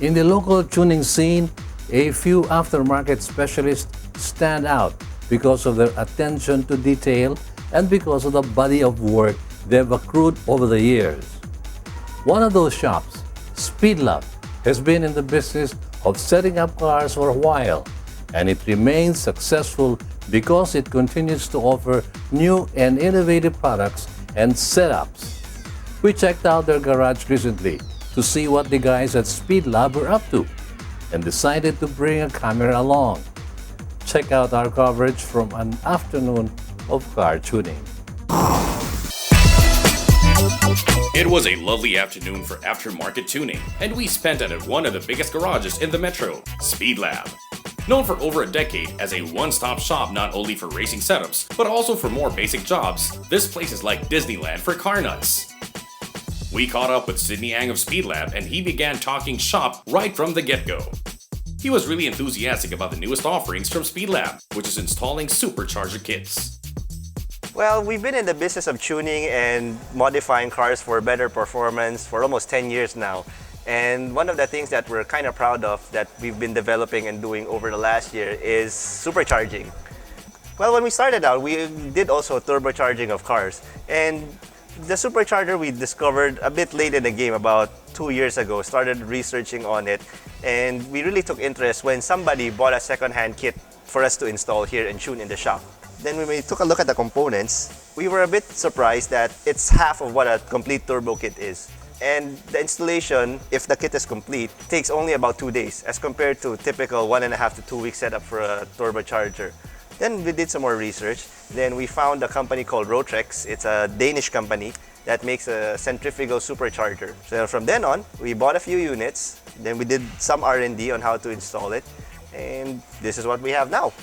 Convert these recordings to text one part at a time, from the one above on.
In the local tuning scene, a few aftermarket specialists stand out because of their attention to detail and because of the body of work they've accrued over the years. One of those shops, Speedlab, has been in the business of setting up cars for a while, and it remains successful because it continues to offer new and innovative products and setups. We checked out their garage recently to see what the guys at Speedlab were up to and decided to bring a camera along. Check out our coverage from an afternoon of car tuning. It was a lovely afternoon for aftermarket tuning, and we spent it at one of the biggest garages in the metro, Speedlab. Known for over a decade as a one-stop shop not only for racing setups, but also for more basic jobs, this place is like Disneyland for car nuts. We caught up with Sydney Ang of Speedlab, and he began talking shop right from the get-go. He was really enthusiastic about the newest offerings from Speedlab, which is installing Supercharger kits. Well, we've been in the business of tuning and modifying cars for better performance for almost 10 years now. And one of the things that we're kind of proud of that we've been developing and doing over the last year is supercharging. Well, when we started out, we did also turbocharging of cars. And the supercharger we discovered a bit late in the game, about 2 years ago, started researching on it. And we really took interest when somebody bought a second-hand kit for us to install here and tune in the shop. Then when we took a look at the components, we were a bit surprised that it's half of what a complete turbo kit is. And the installation, if the kit is complete, takes only about 2 days as compared to typical 1.5 to 2 week setup for a turbocharger. Then we did some more research. Then we found a company called Rotrex. It's a Danish company that makes a centrifugal supercharger. So from then on, we bought a few units. Then we did some R&D on how to install it. And this is what we have now.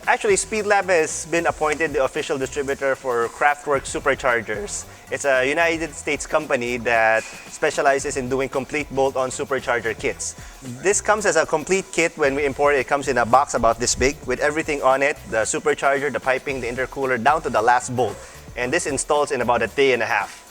Actually, Speedlab has been appointed the official distributor for Craftwork Superchargers. It's a United States company that specializes in doing complete bolt-on supercharger kits. This comes as a complete kit. When we import it, it comes in a box about this big with everything on it, the supercharger, the piping, the intercooler, down to the last bolt. And this installs in about a day and a half.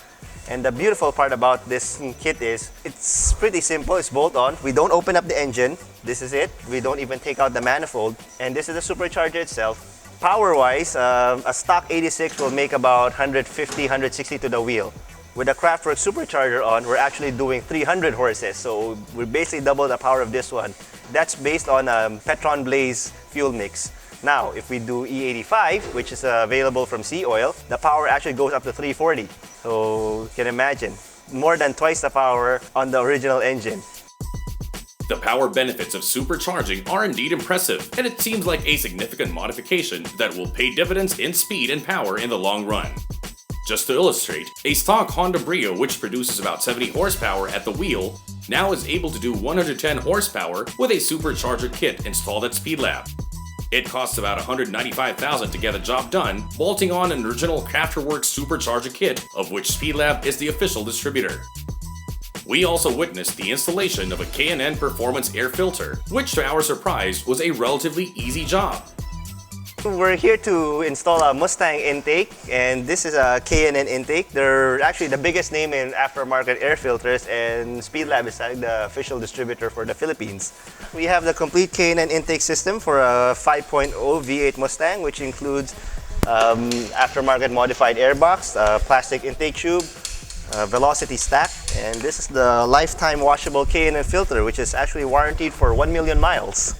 And the beautiful part about this kit is it's pretty simple. It's bolt-on. We don't open up the engine. This is it. We don't even take out the manifold. And this is the supercharger itself. Power-wise, a stock 86 will make about 150, 160 to the wheel. With a Craftwork supercharger on, we're actually doing 300 horses. So we're basically double the power of this one. That's based on a Petron Blaze fuel mix. Now, if we do E85, which is available from Sea Oil, the power actually goes up to 340. So you can imagine, more than twice the power on the original engine. The power benefits of supercharging are indeed impressive, and it seems like a significant modification that will pay dividends in speed and power in the long run. Just to illustrate, a stock Honda Brio, which produces about 70 horsepower at the wheel, now is able to do 110 horsepower with a supercharger kit installed at Speedlab. It costs about $195,000 to get the job done, bolting on an original Craftworks supercharger kit, of which Speedlab is the official distributor. We also witnessed the installation of a K&N Performance air filter, which to our surprise was a relatively easy job. We're here to install a Mustang intake, and this is a K&N intake. They're actually the biggest name in aftermarket air filters, and Speedlab is the official distributor for the Philippines. We have the complete K&N intake system for a 5.0 V8 Mustang, which includes aftermarket modified airbox, plastic intake tube, velocity stack, and this is the lifetime washable K&N filter, which is actually warranted for 1 million miles.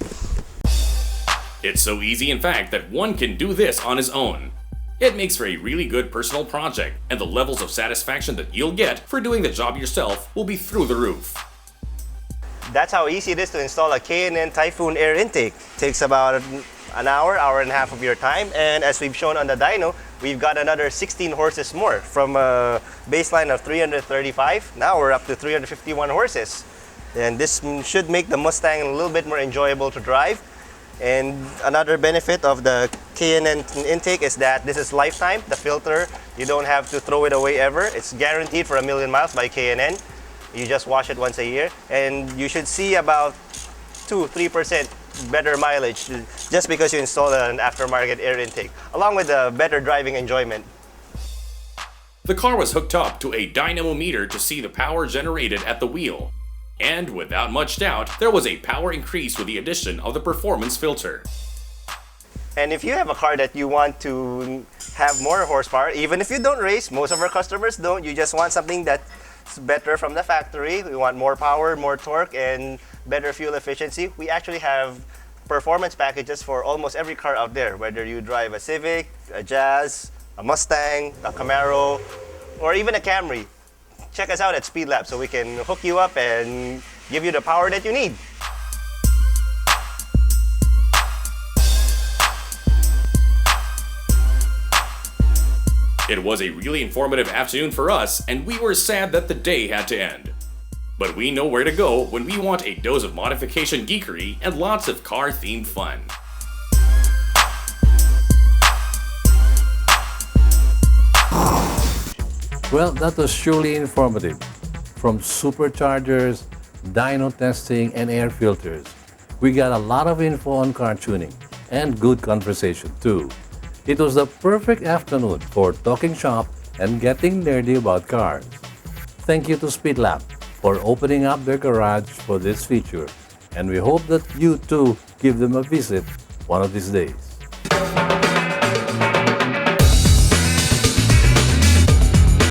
It's so easy, in fact, that one can do this on his own. It makes for a really good personal project, and the levels of satisfaction that you'll get for doing the job yourself will be through the roof. That's how easy it is to install a K&N Typhoon air intake. Takes about an hour, hour and a half of your time, and as we've shown on the dyno, we've got another 16 horses more. From a baseline of 335, now we're up to 351 horses. And this should make the Mustang a little bit more enjoyable to drive. And another benefit of the K&N intake is that this is lifetime. The filter, you don't have to throw it away ever. It's guaranteed for 1 million miles by K&N. You just wash it once a year, and you should see about 2-3% better mileage just because you install an aftermarket air intake, along with the better driving enjoyment. The car was hooked up to a dynamometer to see the power generated at the wheel. And without much doubt, there was a power increase with the addition of the performance filter. And if you have a car that you want to have more horsepower, even if you don't race, most of our customers don't, you just want something that's better from the factory, we want more power, more torque, and better fuel efficiency, we actually have performance packages for almost every car out there, whether you drive a Civic, a Jazz, a Mustang, a Camaro, or even a Camry. Check us out at Speedlab so we can hook you up and give you the power that you need. It was a really informative afternoon for us, and we were sad that the day had to end. But we know where to go when we want a dose of modification geekery and lots of car-themed fun. Well, that was surely informative. From superchargers, dyno testing, and air filters, we got a lot of info on car tuning and good conversation too. It was the perfect afternoon for talking shop and getting nerdy about cars. Thank you to Speedlab for opening up their garage for this feature, and we hope that you too give them a visit one of these days.